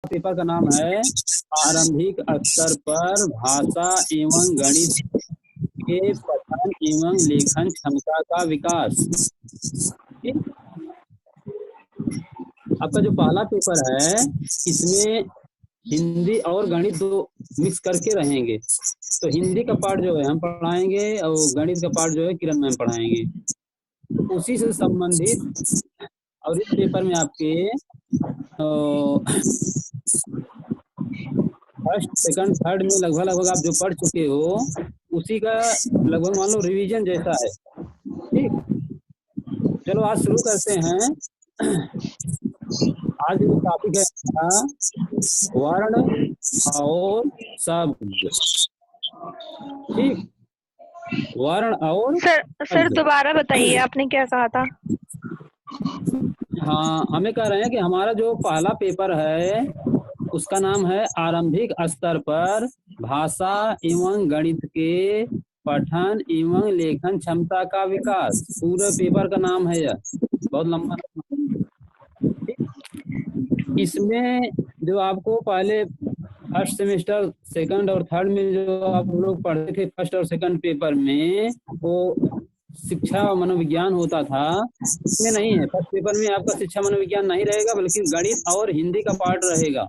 Paper का नाम है आरंभिक स्तर पर भाषा एवं गणित के पठन एवं लेखन क्षमता का विकास। ठीक, आपका जो पहला पेपर है इसमें हिंदी और गणित दो मिक्स करके रहेंगे। तो हिंदी का पार्ट जो है हम पढ़ाएंगे और गणित का पार्ट जो है किरण मैम पढ़ाएंगे। उसी से संबंधित और इस पेपर में आपके फर्स्ट सेकंड थर्ड में लगभग लगभग आप जो पढ़ चुके हो उसी का लगभग मान लो रिवीजन जैसा है। ठीक, चलो आज शुरू करते हैं। आज जो टॉपिक है वर्ण और शब्द। ठीक, वर्ण और सर दोबारा बताइए, आपने क्या कहा था? हाँ, हमें कह रहे हैं कि हमारा जो पहला पेपर है उसका नाम है आरंभिक स्तर पर भाषा एवं गणित के पठन एवं लेखन क्षमता का विकास। पूरे पेपर का नाम है यह, बहुत लंबा। इसमें जो आपको पहले फर्स्ट सेमेस्टर सेकंड और थर्ड में जो आप लोग पढ़ते थे फर्स्ट और सेकंड पेपर में, वो शिक्षा मनोविज्ञान होता था, इसमें नहीं है। फर्स्ट पेपर में आपका शिक्षा मनोविज्ञान नहीं रहेगा बल्कि गणित और हिंदी का पार्ट रहेगा।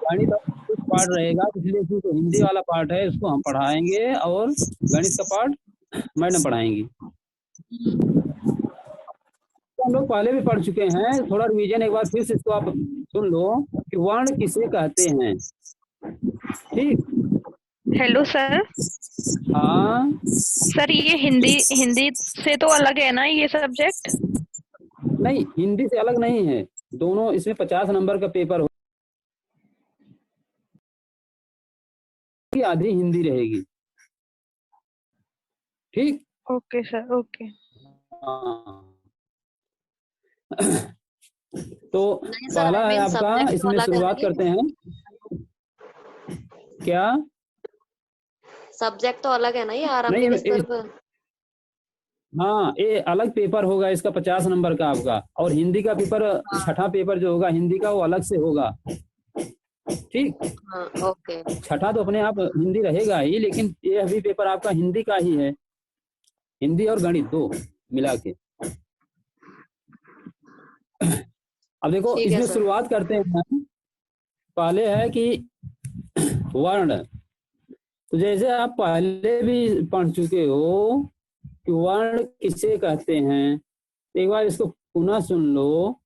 गणित और कुछ पार्ट रहेगा, इसलिए जो हिंदी वाला पार्ट है इसको हम पढ़ाएंगे और गणित का पार्ट मैडम पढ़ाएंगी। हम लोग पहले भी पढ़ चुके हैं, थोड़ा रिवीजन एक बार फिर से इसको आप सुन लो कि वर्ण किसे कहते हैं। ठीक, हेलो सर। हाँ सर ये हिंदी से तो अलग है ना ये सब्जेक्ट? नहीं, हिंदी से अलग नहीं है, दोनों इसमें 50 नंबर का पेपर हो, आधी हिंदी रहेगी। ठीक, ओके सर, ओके। हाँ। तो पहला है आपका, इसमें शुरुआत करते हैं। क्या सब्जेक्ट तो अलग है ना ये आरंभिक स्तर पर? हाँ, ये अलग पेपर होगा इसका 50 नंबर का आपका, और हिंदी का पेपर छठा पेपर जो होगा हिंदी का वो अलग से होगा। ठीक, हाँ, ओके। छठा तो अपने आप हिंदी रहेगा ही, लेकिन ये अभी पेपर आपका हिंदी का ही है, हिंदी और गणित दो मिला के। अब देखो इसमें शुरुआत करते हैं। पहले है कि वर्ण, तो जैसे आप पहले भी पढ़ चुके हो कि वर्ण किसे कहते हैं, एक बार इसको पुनः सुन लो।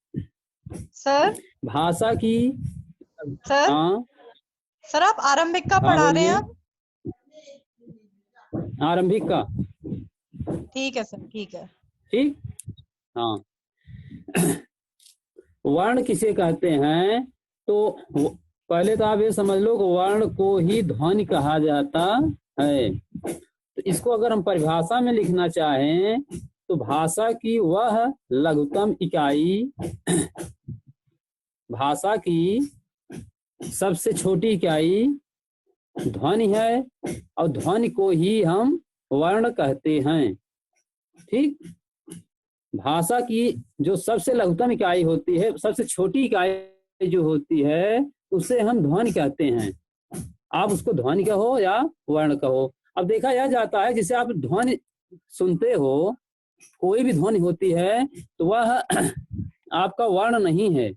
सर भाषा की। सर हाँ सर, आप आरंभिक का पढ़ा रहे हैं अब? आरंभिक का, ठीक है सर, ठीक है। ठीक, हाँ। वर्ण किसे कहते हैं, तो पहले तो आप ये समझ लो कि वर्ण को ही ध्वनि कहा जाता है। तो इसको अगर हम परिभाषा में लिखना चाहें तो भाषा की वह लघुतम इकाई, भाषा की सबसे छोटी इकाई ध्वनि है, और ध्वनि को ही हम वर्ण कहते हैं। ठीक, भाषा की जो सबसे लघुतम इकाई होती है, सबसे छोटी इकाई जो होती है, उसे हम ध्वनि कहते हैं। आप उसको ध्वनि कहो या वर्ण कहो। अब देखा यह जाता है जिसे आप ध्वनि सुनते हो, कोई भी ध्वनि होती है तो वह आपका वर्ण नहीं है।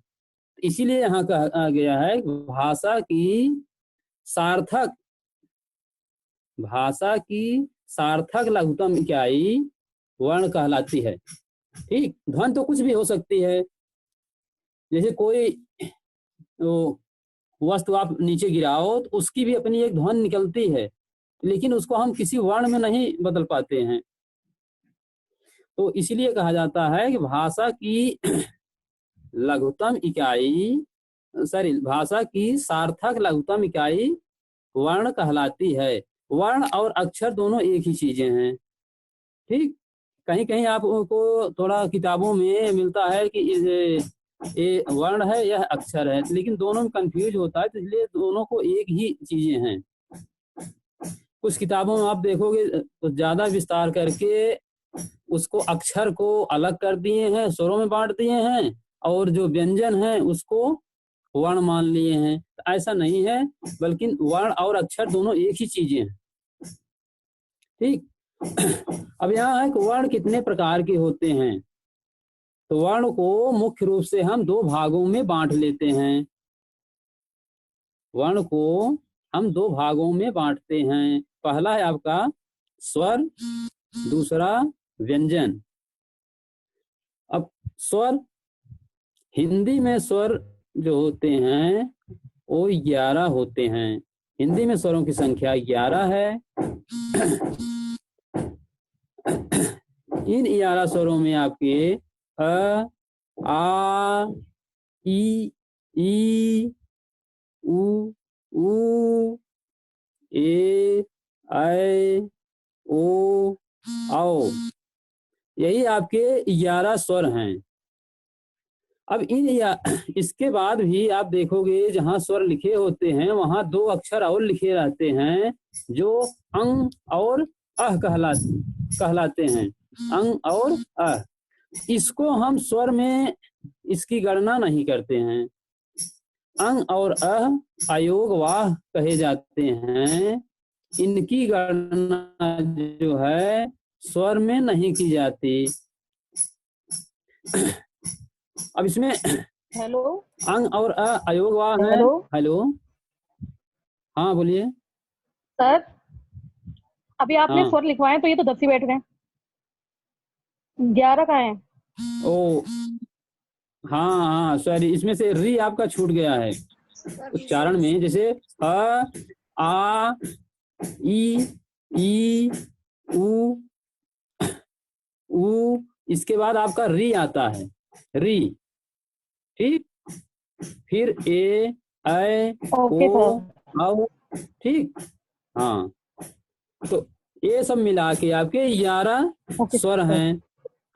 इसीलिए यहाँ कहा गया है भाषा की सार्थक लघुतम इकाई वर्ण कहलाती है। ठीक, ध्वनि तो कुछ भी हो सकती है, जैसे कोई तो वस्तु आप नीचे गिराओ तो उसकी भी अपनी एक ध्वनि निकलती है, लेकिन उसको हम किसी वर्ण में नहीं बदल पाते हैं। तो इसीलिए कहा जाता है कि भाषा की लघुतम इकाई, भाषा की सार्थक लघुतम इकाई वर्ण कहलाती है। वर्ण और अक्षर दोनों एक ही चीजें हैं। ठीक, कहीं कहीं आपको थोड़ा किताबों में मिलता है कि ये वर्ण है यह अक्षर है, लेकिन दोनों में कंफ्यूज होता है, तो इसलिए दोनों को एक ही चीजें हैं। कुछ किताबों में आप देखोगे तो ज्यादा विस्तार करके उसको अक्षर को अलग कर दिए हैं, स्वरों में बांट दिए हैं, और जो व्यंजन है उसको वर्ण मान लिए हैं। तो ऐसा नहीं है, बल्कि वर्ण और अक्षर दोनों एक ही चीजें हैं। ठीक। अब यहाँ है कि वर्ण कितने प्रकार के होते हैं। तो वर्ण को मुख्य रूप से हम दो भागों में बांट लेते हैं। वर्ण को हम दो भागों में बांटते हैं। पहला है आपका स्वर, दूसरा व्यंजन। अब स्वर, हिंदी में स्वर जो होते हैं वो 11 होते हैं। हिंदी में स्वरों की संख्या 11 है। इन 11 स्वरों में आपके अ, आ, ई, उ, ए, ऐ, ओ, औ, यही आपके 11 स्वर हैं। अब इसके बाद भी आप देखोगे जहाँ स्वर लिखे होते हैं वहाँ दो अक्षर और लिखे रहते हैं जो अंग और अह कहलाते हैं। अंग और अह, इसको हम स्वर में इसकी गणना नहीं करते हैं। अंग और अह अयोग वाह कहे जाते हैं। इनकी गणना जो है स्वर में नहीं की जाती। अब इसमें हेलो अंग और अ अयोग वाह है। हेलो हेलो, हाँ बोलिए। सर, अभी आपने हाँ। स्वर लिखवाए तो ये तो 10 ही बैठ गए, 11 कहाँ है? ओ हाँ हाँ सॉरी, इसमें से री आपका छूट गया है उच्चारण में। जैसे अ, आ, ई, उ, इसके बाद आपका री आता है, री। ठीक। फिर ए, ऐ, ओके ओ, सर। औ, ठीक। हाँ, तो ये सब मिला के आपके 11 ओके स्वर सर। हैं।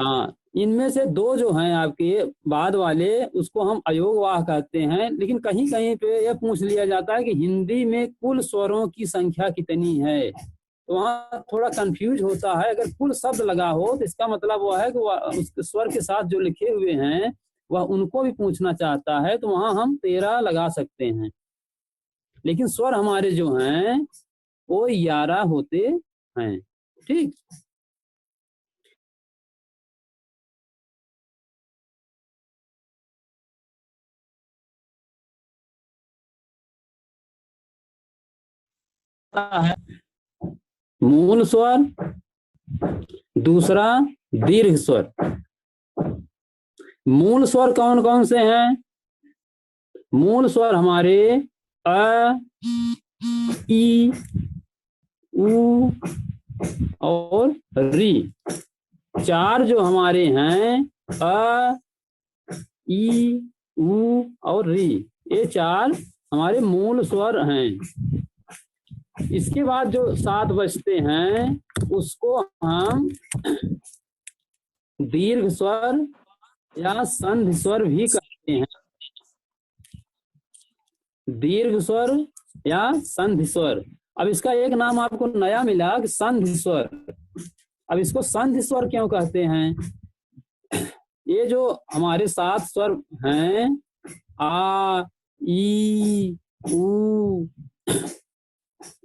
हाँ, इनमें से दो जो हैं आपके बाद वाले उसको हम अयोगवाह कहते हैं। लेकिन कहीं कहीं पे यह पूछ लिया जाता है कि हिंदी में कुल स्वरों की संख्या कितनी है, तो वहाँ थोड़ा कंफ्यूज होता है। अगर कुल शब्द लगा हो तो इसका मतलब वह है कि वह उस स्वर के साथ जो लिखे हुए हैं वह उनको भी पूछना चाहता है, तो वहाँ हम 13 लगा सकते हैं। लेकिन स्वर हमारे जो हैं वो 11 होते हैं। ठीक। है मूल स्वर, दूसरा दीर्घ स्वर। मूल स्वर कौन कौन से हैं? मूल स्वर हमारे अ, ई, उ और री। चार जो हमारे हैं अ, ई, उ और री, ये चार हमारे मूल स्वर हैं। इसके बाद जो 7 बचते हैं उसको हम दीर्घ स्वर या संधि स्वर भी कहते हैं। दीर्घ स्वर या संधि स्वर। अब इसका एक नाम आपको नया मिला कि संधि स्वर। अब इसको संधि स्वर क्यों कहते हैं? ये जो हमारे 7 स्वर हैं आ, ई, उ,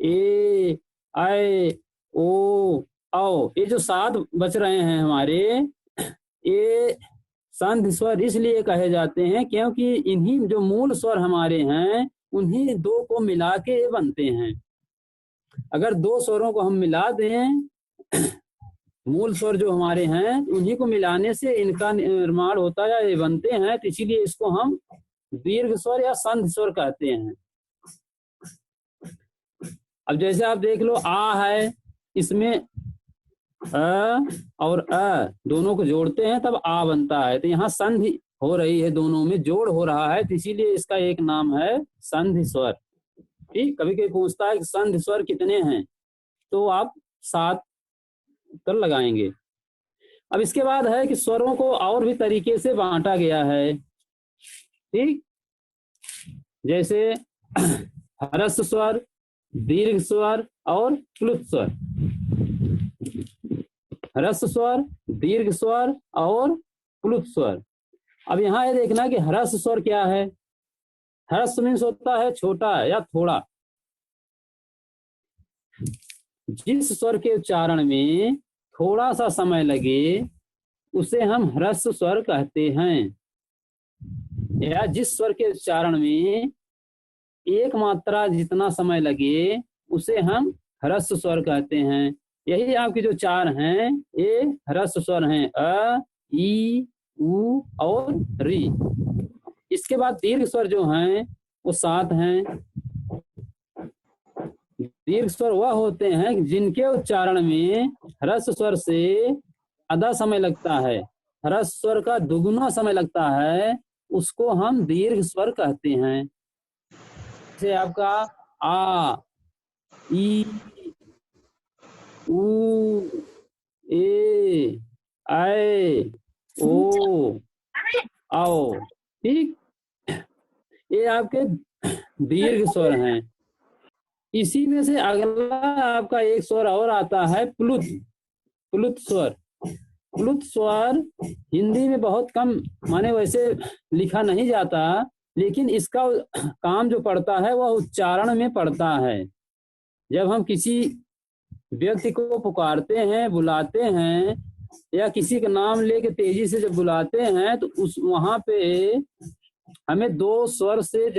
ए, ऐ, ओ, औ, ये जो 7 बच रहे हैं हमारे, ये संधि स्वर इसलिए कहे जाते हैं क्योंकि इन्हीं जो मूल स्वर हमारे हैं उन्हीं दो को मिला के ये बनते हैं। अगर दो स्वरों को हम मिला दें, मूल स्वर जो हमारे हैं उन्हीं को मिलाने से इनका निर्माण होता है, ये बनते हैं। तो इसीलिए इसको हम दीर्घ स्वर या संधि स्वर कहते हैं। अब जैसे आप देख लो आ है, इसमें अ और अ दोनों को जोड़ते हैं तब आ बनता है। तो यहाँ संधि हो रही है, दोनों में जोड़ हो रहा है, तो इसीलिए इसका एक नाम है संधि स्वर। ठीक। कभी कभी पूछता है कि संधि स्वर कितने हैं, तो आप 7 उत्तर लगाएंगे। अब इसके बाद है कि स्वरों को और भी तरीके से बांटा गया है। ठीक। जैसे ह्रस्व स्वर, दीर्घ स्वर और प्लुत स्वर। ह्रस्व स्वर, दीर्घ स्वर और प्लुत स्वर। अब यहाँ ये देखना कि ह्रस्व स्वर क्या है। ह्रस्व मीन्स होता है छोटा या थोड़ा। जिस स्वर के उच्चारण में थोड़ा सा समय लगे उसे हम ह्रस्व स्वर कहते हैं, या जिस स्वर के उच्चारण में एक मात्रा जितना समय लगे उसे हम ह्रस्व स्वर कहते हैं। यही आपके जो चार हैं ये ह्रस्व स्वर हैं, अ, ई, उ और री। इसके बाद दीर्घ स्वर जो हैं वो 7 हैं। दीर्घ स्वर वह होते हैं जिनके उच्चारण में ह्रस्व स्वर से ज्यादा समय लगता है, ह्रस्व स्वर का दुगुना समय लगता है, उसको हम दीर्घ स्वर कहते हैं। जैसे आपका आ, ई, उ, ए, ऐ, ओ, आओ। ठीक, ये आपके दीर्घ स्वर हैं। इसी में से अगला आपका एक स्वर और आता है प्लुत। प्लुत स्वर। प्लुत स्वर हिंदी में बहुत कम माने वैसे लिखा नहीं जाता, लेकिन इसका काम जो पड़ता है वह उच्चारण में पड़ता है। जब हम किसी व्यक्ति को पुकारते हैं, बुलाते हैं, या किसी का नाम लेके तेजी से जब बुलाते हैं तो उस वहां पे हमें 2 स्वर से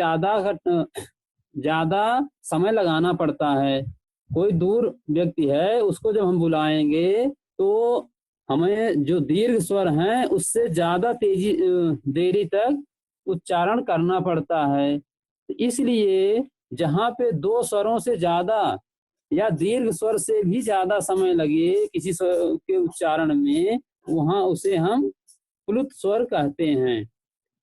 ज्यादा समय लगाना पड़ता है। कोई दूर व्यक्ति है उसको जब हम बुलाएंगे तो हमें जो दीर्घ स्वर हैं उससे ज्यादा देरी तक उच्चारण करना पड़ता है। इसलिए जहाँ पे 2 स्वरों से ज्यादा या दीर्घ स्वर से भी ज्यादा समय लगे किसी स्वर के उच्चारण में, वहां उसे हम प्लुत स्वर कहते हैं।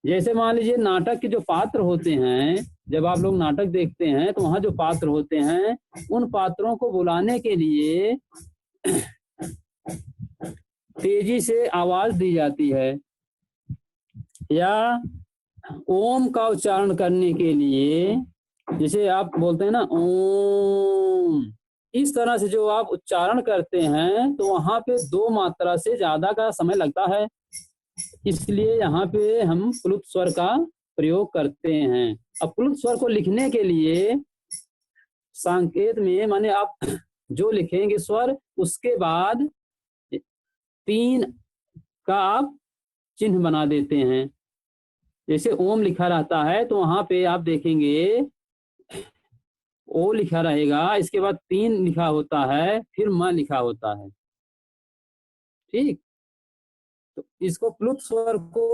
जैसे मान लीजिए नाटक के जो पात्र होते हैं, जब आप लोग नाटक देखते हैं तो वहां जो पात्र होते हैं उन पात्रों को बुलाने के लिए तेजी से आवाज दी जाती है, या ओम का उच्चारण करने के लिए जैसे आप बोलते हैं ना ओम, इस तरह से जो आप उच्चारण करते हैं तो वहां पे 2 मात्रा से ज्यादा का समय लगता है। इसलिए यहाँ पे हम प्लुत स्वर का प्रयोग करते हैं। अब प्लुत स्वर को लिखने के लिए संकेत में माने आप जो लिखेंगे स्वर उसके बाद 3 का आप चिन्ह बना देते हैं। जैसे ओम लिखा रहता है तो वहां पे आप देखेंगे ओ लिखा रहेगा, इसके बाद 3 लिखा होता है, फिर म लिखा होता है। ठीक, तो इसको प्लुत स्वर को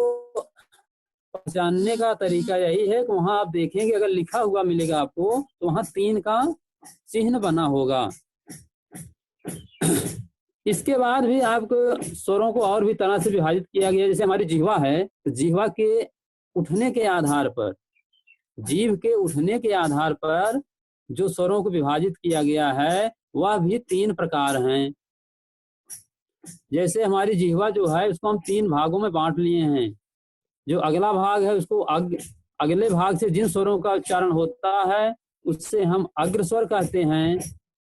पहचानने का तरीका यही है कि वहां आप देखेंगे अगर लिखा हुआ मिलेगा आपको तो वहां 3 का चिन्ह बना होगा। इसके बाद भी आपको स्वरों को और भी तरह से विभाजित किया गया। जैसे हमारी जिह्वा है, तो जिह्वा के उठने के आधार पर, जीभ के उठने के आधार पर जो स्वरों को विभाजित किया गया है वह भी 3 प्रकार हैं। जैसे हमारी जिह्वा जो है उसको हम 3 भागों में बांट लिए हैं। जो अगला भाग है उसको अगले भाग से जिन स्वरों का उच्चारण होता है उससे हम अग्र स्वर कहते हैं,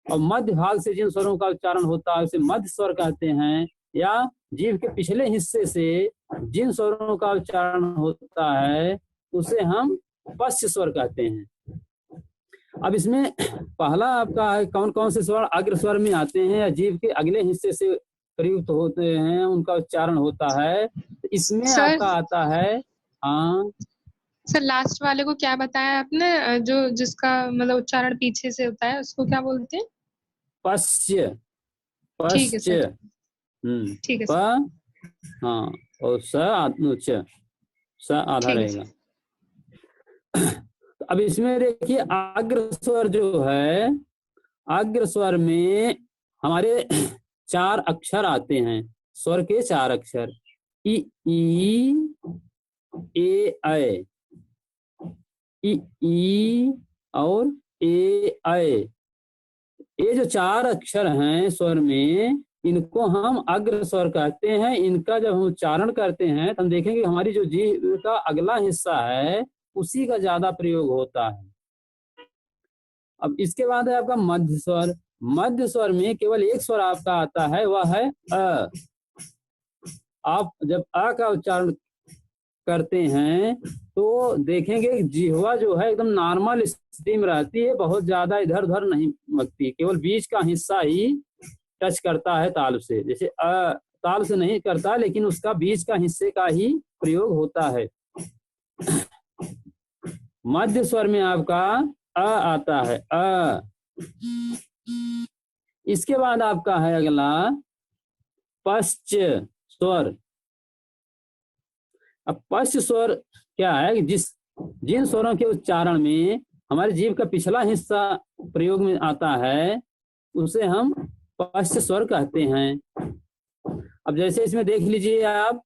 और मध्य भाग से जिन स्वरों का उच्चारण होता है उसे मध्य स्वर कहते हैं, या जीभ के पिछले हिस्से से जिन स्वरों का उच्चारण होता है उसे हम पश्च स्वर कहते हैं। अब इसमें पहला आपका है कौन कौन से स्वर अग्र स्वर में आते हैं या जीभ के अगले हिस्से से प्रयुक्त होते हैं, उनका उच्चारण होता है। तो इसमें आपका आता है हाँ सर लास्ट वाले को क्या बताया आपने, जो जिसका मतलब उच्चारण पीछे से होता है उसको क्या बोलते हैं? पश्च। ठीक है सर, ठीक है सर। हाँ, और स आधा रहेगा। तो अब इसमें देखिए अग्र स्वर जो है, अग्र स्वर में हमारे 4 अक्षर आते हैं, स्वर के 4 अक्षर ई, ए, ऐ, ई और ए, ऐ। ये जो 4 अक्षर हैं स्वर में, इनको हम अग्र स्वर कहते हैं। इनका जब हम उच्चारण करते हैं तो हम देखेंगे हमारी जो जीभ का अगला हिस्सा है उसी का ज्यादा प्रयोग होता है। अब इसके बाद है आपका मध्य स्वर। मध्य स्वर में केवल एक स्वर आपका आता है, वह है अ। आप जब अ का उच्चारण करते हैं तो देखेंगे कि जिह्वा जो है एकदम नॉर्मल स्थिति में रहती है, बहुत ज्यादा इधर उधर नहीं मकती, केवल बीच का हिस्सा ही टच करता है ताल से। जैसे ताल से नहीं करता, लेकिन उसका बीच का हिस्से का ही प्रयोग होता है। मध्य स्वर में आपका अ आता है, अ। इसके बाद आपका है अगला पश्च स्वर। अब पश्च स्वर क्या है कि जिन स्वरों के उच्चारण में हमारे जीभ का पिछला हिस्सा प्रयोग में आता है उसे हम पश्च स्वर कहते हैं। अब जैसे इसमें देख लीजिए आप,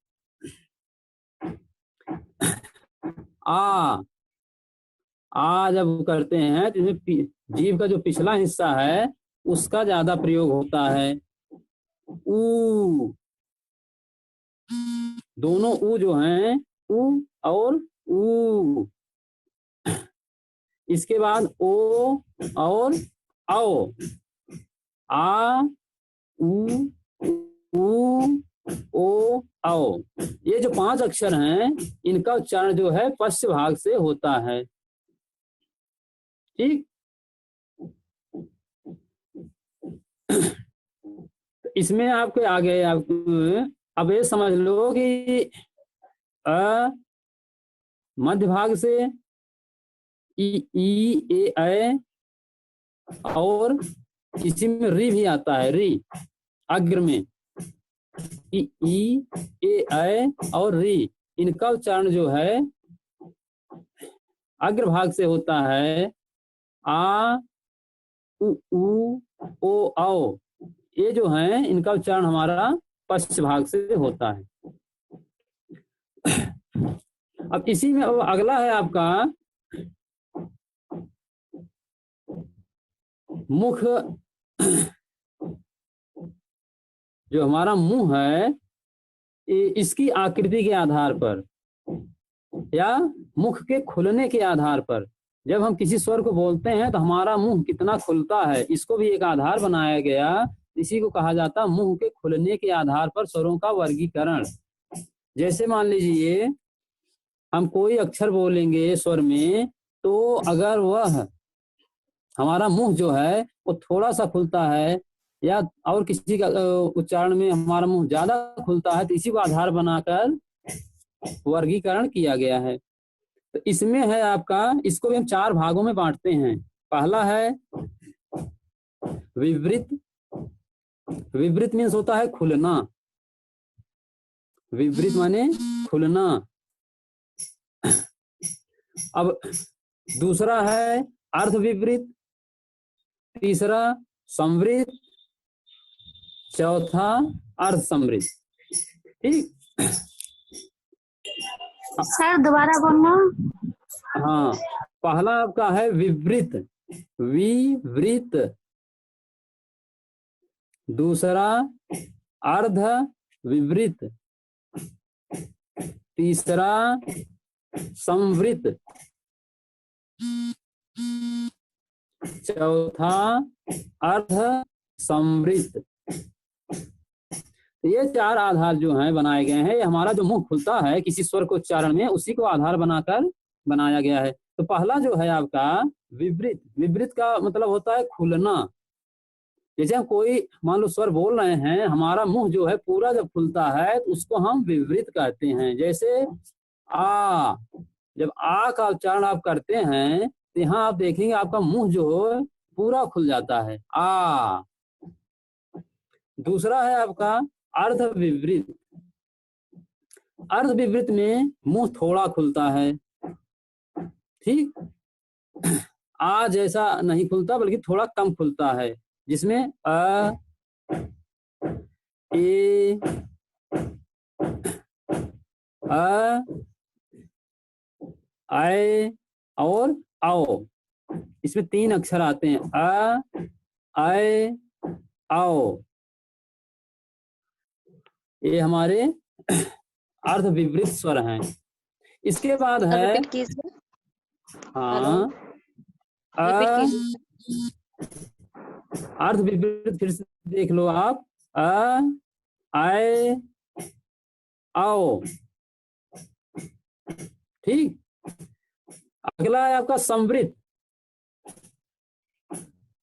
आ जब करते हैं तो इसमें जीभ का जो पिछला हिस्सा है उसका ज्यादा प्रयोग होता है। ऊ, दोनों ऊ जो हैं, ऊ और ऊ। इसके बाद ओ और आओ, आ, ऊ, ऊ, ओ, आओ। ये जो 5 अक्षर हैं इनका उच्चारण जो है पश्च भाग से होता है। ठीक, इसमें आपके आगे अब ये समझ लो कि अ मध्य भाग से, ई ए ऐ, और इसी में री भी आता है, री अग्र में, ई ए ऐ और री, इनका उच्चारण जो है अग्र भाग से होता है। आ, उ, ओ, आओ, ये जो है इनका उच्चारण हमारा पश्च भाग से होता है। अब इसी में अब अगला है आपका मुख। जो हमारा मुंह है इसकी आकृति के आधार पर या मुख के खुलने के आधार पर, जब हम किसी स्वर को बोलते हैं तो हमारा मुंह कितना खुलता है, इसको भी एक आधार बनाया गया। इसी को कहा जाता है मुंह के खुलने के आधार पर स्वरों का वर्गीकरण। जैसे मान लीजिए हम कोई अक्षर बोलेंगे स्वर में, तो अगर वह हमारा मुंह जो है वो थोड़ा सा खुलता है या और किसी का उच्चारण में हमारा मुंह ज्यादा खुलता है, तो इसी को आधार बनाकर वर्गीकरण किया गया है। तो इसमें है आपका, इसको भी हम 4 भागों में बांटते हैं। पहला है विवृत। विवृत मीन्स होता है खुलना, विवृत माने खुलना। अब दूसरा है अर्धविवृत, तीसरा संवृत, चौथा अर्ध संवृत। ठीक, सर दोबारा बोलना। हाँ, पहला आपका है विवृत, विवृत। दूसरा अर्ध विवृत, तीसरा संवृत, चौथा अर्ध संवृत। ये 4 आधार जो हैं बनाए गए हैं। ये हमारा जो मुंह खुलता है किसी स्वर को उच्चारण में, उसी को आधार बनाकर बनाया गया है। तो पहला जो है आपका विवृत। विवृत का मतलब होता है खुलना। जैसे हम कोई मान लो स्वर बोल रहे हैं, हमारा मुंह जो है पूरा जब खुलता है तो उसको हम विवृत कहते हैं। जैसे आ, जब आ का उच्चारण आप करते हैं तो यहाँ आप देखेंगे आपका मुंह जो है पूरा खुल जाता है, आ। दूसरा है आपका अर्ध विवृत। अर्ध विवृत में मुंह थोड़ा खुलता है। ठीक, आ जैसा नहीं खुलता बल्कि थोड़ा कम खुलता है, जिसमें अ, ए, अ, आए और आओ। इसमें 3 अक्षर आते हैं, अ, आए, आओ। ये हमारे अर्ध विवृत स्वर हैं। इसके बाद है रिपीट कीजिए। हाँ, रिपीट कीजिए। अर्ध विवृत फिर से देख लो आप, अ, आए, आओ। ठीक। अगला है आपका संवृत।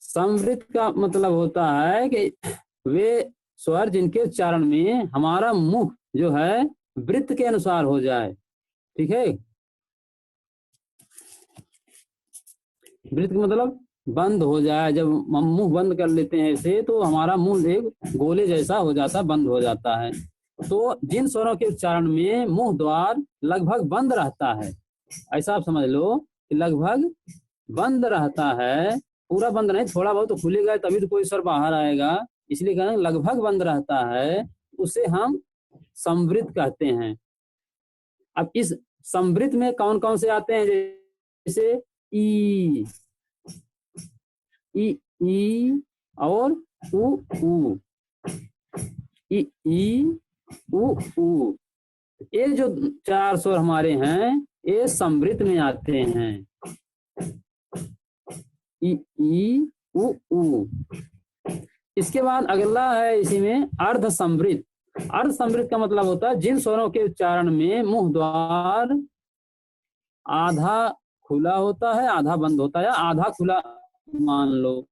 संवृत का मतलब होता है कि वे स्वर जिनके उच्चारण में हमारा मुख जो है वृत्त के अनुसार हो जाए। ठीक है, वृत्त का मतलब बंद हो जाए। जब हम मुंह बंद कर लेते हैं ऐसे तो हमारा मुंह एक गोले जैसा हो जाता, बंद हो जाता है। तो जिन स्वरों के उच्चारण में मुंह द्वार लगभग बंद रहता है, ऐसा आप समझ लो कि लगभग बंद रहता है, पूरा बंद नहीं, थोड़ा बहुत तो खुलेगा तभी तो कोई स्वर बाहर आएगा, इसलिए कहते हैं लगभग बंद रहता है, उसे हम संवृत कहते हैं। अब इस संवृत में कौन कौन से आते हैं? जैसे ई, ई और उ, ई उ। ये जो 4 स्वर हमारे हैं ये संवृत में आते हैं। ई उ। इसके बाद अगला है इसी में अर्ध संवृत। अर्ध संवृत का मतलब होता है जिन स्वरों के उच्चारण में मुंह द्वार आधा खुला होता है, आधा बंद होता है, या आधा खुला मान लो।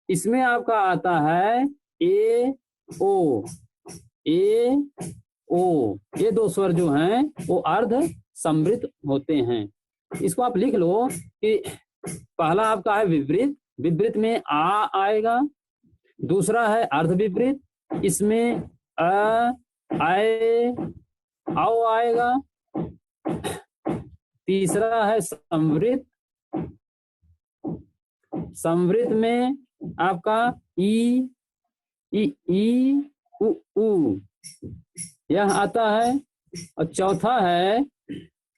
इसमें आपका आता है ए ओ। ये 2 स्वर जो हैं वो अर्ध संवृत होते हैं। इसको आप लिख लो कि पहला आपका है विवृत, विवृत में आ आएगा। दूसरा है अर्ध विवृत, इसमें अ, आए, आओ आएगा। तीसरा है संवृत, संवृत में आपका ई उ यह आता है। और चौथा है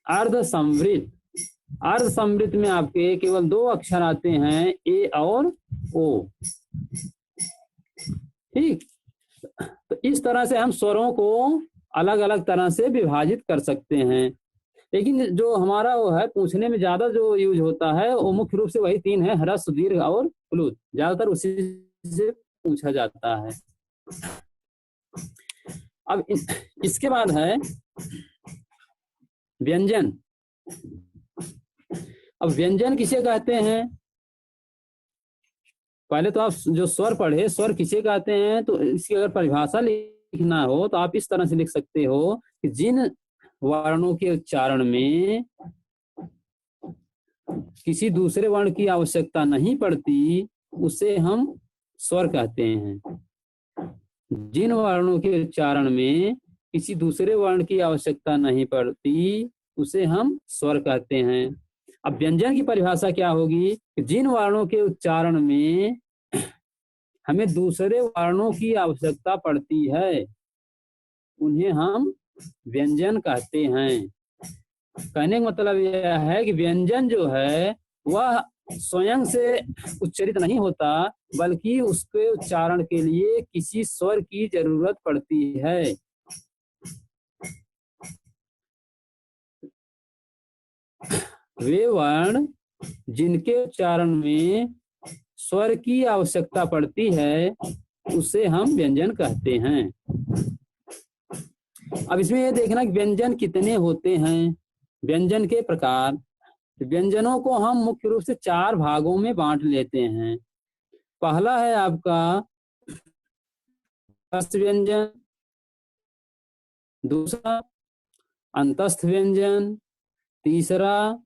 अर्ध संवृत। अर्ध संवृत में आपके केवल 2 अक्षर आते हैं, ए और ओ। ठीक, तो इस तरह से हम स्वरों को अलग अलग तरह से विभाजित कर सकते हैं। लेकिन जो हमारा वो है पूछने में ज्यादा जो यूज होता है वो मुख्य रूप से वही 3 है, ह्रस्व, दीर्घ और प्लुत। ज्यादातर उसी से पूछा जाता है। अब इसके बाद है व्यंजन। अब व्यंजन किसे कहते हैं? पहले तो आप जो स्वर पढ़े, स्वर किसे कहते हैं, तो इसकी अगर परिभाषा लिखना हो तो आप इस तरह से लिख सकते हो कि जिन वर्णों के उच्चारण में किसी दूसरे वर्ण की आवश्यकता नहीं पड़ती उसे हम स्वर कहते हैं। जिन वर्णों के उच्चारण में किसी दूसरे वर्ण की आवश्यकता नहीं पड़ती उसे हम स्वर कहते हैं। अब व्यंजन की परिभाषा क्या होगी? जिन वर्णों के उच्चारण में हमें दूसरे वर्णों की आवश्यकता पड़ती है उन्हें हम व्यंजन कहते हैं। कहने का मतलब यह है कि व्यंजन जो है वह स्वयं से उच्चरित नहीं होता, बल्कि उसके उच्चारण के लिए किसी स्वर की जरूरत पड़ती है। वे वर्ण जिनके उच्चारण में स्वर की आवश्यकता पड़ती है उसे हम व्यंजन कहते हैं। अब इसमें यह देखना कि व्यंजन कितने होते हैं। व्यंजन के प्रकार, व्यंजनों को हम मुख्य रूप से 4 भागों में बांट लेते हैं। पहला है आपका तटस्थ व्यंजन, दूसरा अंतस्थ व्यंजन, तीसरा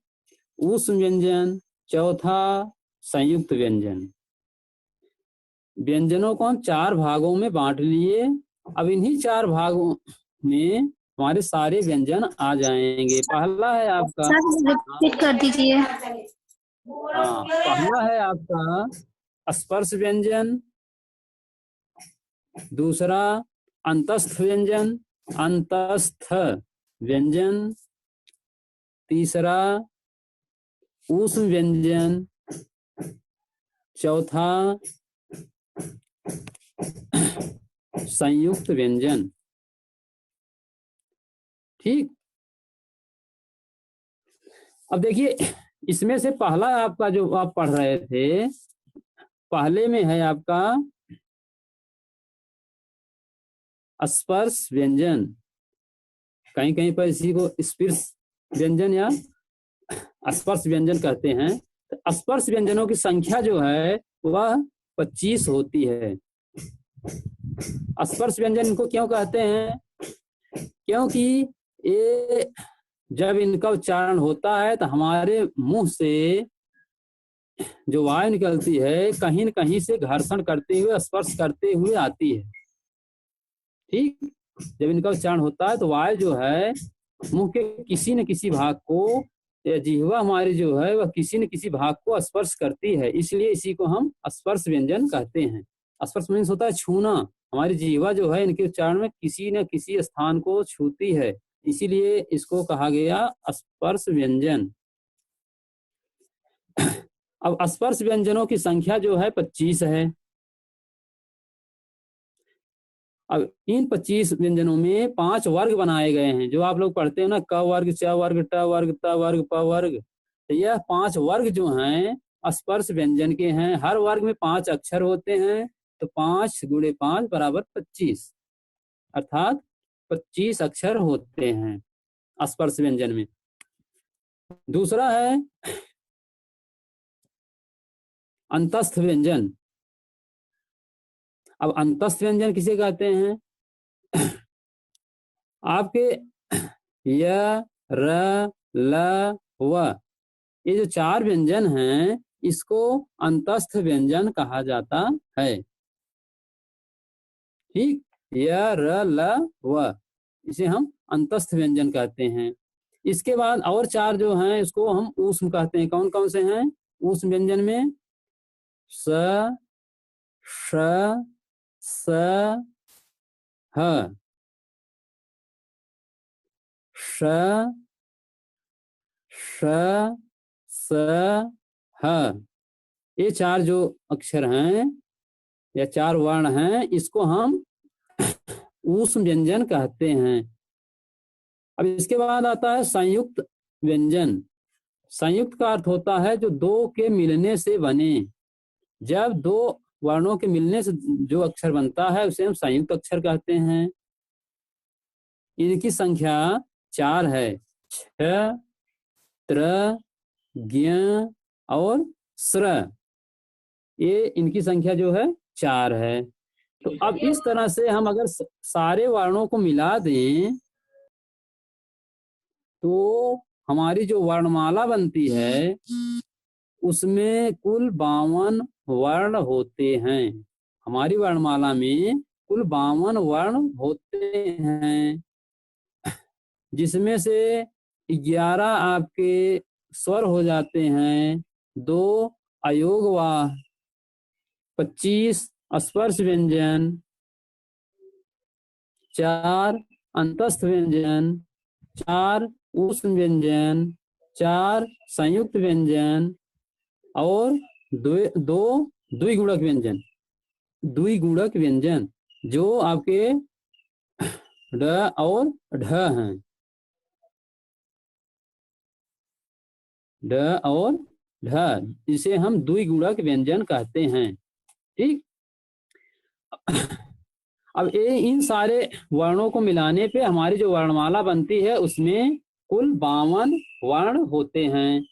ऊष्म व्यंजन, चौथा संयुक्त व्यंजन। व्यंजनों को हम 4 भागों में बांट लिए। अब इन्हीं 4 भागों में हमारे सारे व्यंजन आ जाएंगे। पहला है आपका, सर रिपीट कर दीजिए। पहला है आपका स्पर्श व्यंजन, दूसरा अंतस्थ व्यंजन, अंतस्थ व्यंजन, तीसरा ऊष्म व्यंजन, चौथा संयुक्त व्यंजन। ठीक, अब देखिए इसमें से पहला आपका जो आप पढ़ रहे थे, पहले में है आपका स्पर्श व्यंजन। कहीं कहीं पर इसी को स्पर्श व्यंजन या स्पर्श व्यंजन कहते हैं। तो स्पर्श व्यंजनों की संख्या जो है वह 25 होती है। स्पर्श व्यंजन इनको क्यों कहते हैं? क्योंकि ये जब इनका उच्चारण होता है तो हमारे मुंह से जो वायु निकलती है कहीं न कहीं से घर्षण करते हुए, स्पर्श करते हुए आती है। ठीक, जब इनका उच्चारण होता है तो वायु जो है मुंह के किसी न किसी भाग को, या जिह्वा हमारी जो है वह किसी न किसी भाग को स्पर्श करती है, इसलिए इसी को हम स्पर्श व्यंजन कहते हैं। स्पर्श मीन्स होता है छूना। हमारी जिह्वा जो है इनके उच्चारण में किसी न किसी स्थान को छूती है, इसीलिए इसको कहा गया स्पर्श व्यंजन। अब स्पर्श व्यंजनों की संख्या जो है 25 है। अब इन 25 व्यंजनों में 5 वर्ग बनाए गए हैं, जो आप लोग पढ़ते हो ना, क वर्ग, च वर्ग, ट वर्ग, त वर्ग, प वर्ग। तो यह 5 वर्ग जो हैं स्पर्श व्यंजन के हैं। हर वर्ग में 5 अक्षर होते हैं, तो 5 × 5 = 25, अर्थात 25 अक्षर होते हैं स्पर्श व्यंजन में। दूसरा है अंतस्थ व्यंजन। अब अंतस्थ व्यंजन किसे कहते हैं? आपके य, र, ल, व, ये जो 4 व्यंजन हैं इसको अंतस्थ व्यंजन कहा जाता है। ठीक, य, र, ल, व, इसे हम अंतस्थ व्यंजन कहते हैं। इसके बाद और 4 जो हैं इसको हम ऊष्म कहते हैं। कौन कौन से हैं ऊष्म व्यंजन में? स, श, स, ह, श, श, स, ह। ये 4 जो अक्षर हैं या 4 वर्ण हैं इसको हम ऊष्म व्यंजन कहते हैं। अब इसके बाद आता है संयुक्त व्यंजन। संयुक्त का अर्थ होता है जो 2 के मिलने से बने। जब 2 वर्णों के मिलने से जो अक्षर बनता है उसे हम संयुक्त अक्षर कहते हैं। इनकी संख्या 4 है, छ, त्र, ज्ञ और स्र। ये इनकी संख्या जो है 4 है। तो अब इस तरह से हम अगर सारे वर्णों को मिला दें तो हमारी जो वर्णमाला बनती है उसमें कुल 52 वर्ण होते हैं। हमारी वर्णमाला में कुल 52 वर्ण होते हैं, जिसमें से 11 आपके स्वर हो जाते हैं, 2 अयोगवाह, 25 स्पर्श व्यंजन, 4 अंतस्थ व्यंजन, 4 ऊष्म व्यंजन, 4 संयुक्त व्यंजन और 2 द्विगुणक व्यंजन। द्विगुणक व्यंजन जो आपके ड और ढ हैं, ड और ढ, इसे हम द्विगुणक व्यंजन कहते हैं। ठीक, अब ये इन सारे वर्णों को मिलाने पे हमारी जो वर्णमाला बनती है उसमें कुल 52 वर्ण होते हैं।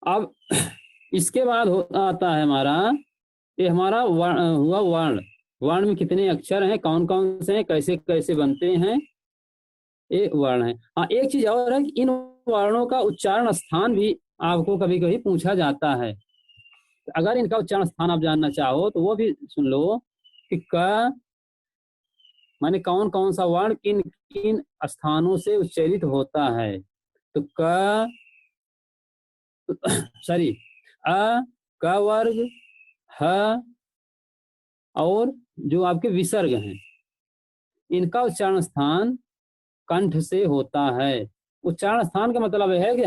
अब इसके बाद आता है हमारा, ये हमारा हुआ वर्ण। वर्ण में कितने अक्षर हैं, कौन कौन से हैं, कैसे कैसे बनते हैं, ये वर्ण है। हाँ, एक चीज और है कि इन वर्णों का उच्चारण स्थान भी आपको कभी कभी पूछा जाता है। अगर इनका उच्चारण स्थान आप जानना चाहो तो वो भी सुन लो कि क माने कौन कौन सा वर्ण किन किन स्थानों से उच्चारित होता है। तो क सॉरी अ, क वर्ग, ह और जो आपके विसर्ग हैं इनका उच्चारण स्थान कंठ से होता है। उच्चारण स्थान का मतलब है कि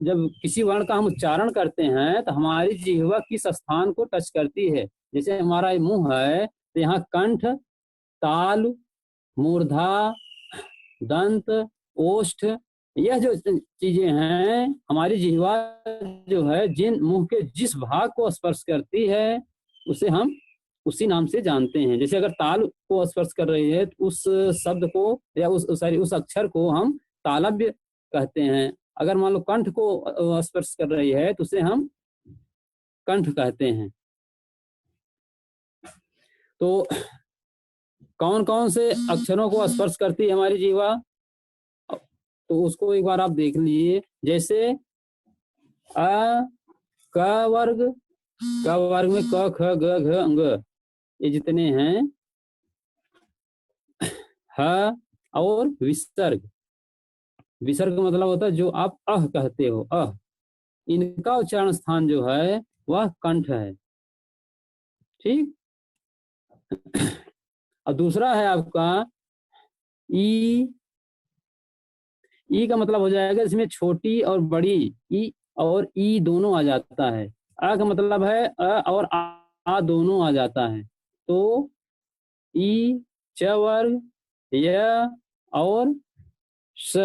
जब किसी वर्ण का हम उच्चारण करते हैं तो हमारी जिह्वा किस स्थान को टच करती है। जैसे हमारा मुंह है तो यहाँ कंठ, ताल, मूर्धा, दंत, ओष्ठ, यह जो चीजें हैं हमारी जिह्वा जो है जिन मुंह के जिस भाग को स्पर्श करती है उसे हम उसी नाम से जानते हैं। जैसे अगर ताल को स्पर्श कर रही है तो उस शब्द को या उस अक्षर को हम तालव्य कहते हैं। अगर मान लो कंठ को स्पर्श कर रही है तो उसे हम कंठ कहते हैं। तो कौन कौन से अक्षरों को स्पर्श करती है हमारी जीवा, तो उसको एक बार आप देख लीजिए। जैसे अ, क वर्ग, क वर्ग में क ख ग घ अंग, ये जितने हैं, ह और विसर्ग, विसर्ग मतलब होता है जो आप अह कहते हो, अह, इनका उच्चारण स्थान जो है वह कंठ है। ठीक। और दूसरा है आपका ई, ई का मतलब हो जाएगा इसमें छोटी और बड़ी ई और ई दोनों आ जाता है। अ का मतलब है अ और आ दोनों आ जाता है। तो ई, च वर्ग, य और स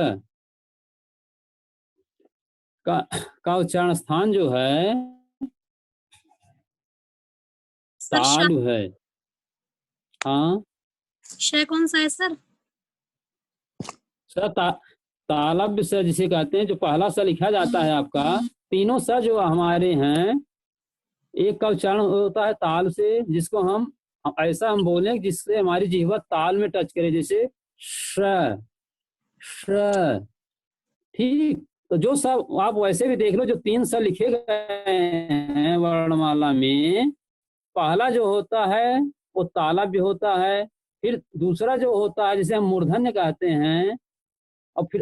का उच्चारण स्थान जो है सर तालु है। हाँ, श कौन सा है सर? तालव्य स जिसे कहते हैं, जो पहला स लिखा जाता है आपका, तीनों स जो हमारे हैं, एक का उच्चारण होता है ताल से, जिसको हम ऐसा हम बोलें जिससे हमारी जिह्वा ताल में टच करे, जैसे श, श। ठीक। तो जो सब आप वैसे भी देख लो, जो 3 स लिखे गए हैं वर्णमाला में, पहला जो होता है वो तालव्य होता है, फिर दूसरा जो होता है जिसे हम मूर्धन्य कहते हैं, और फिर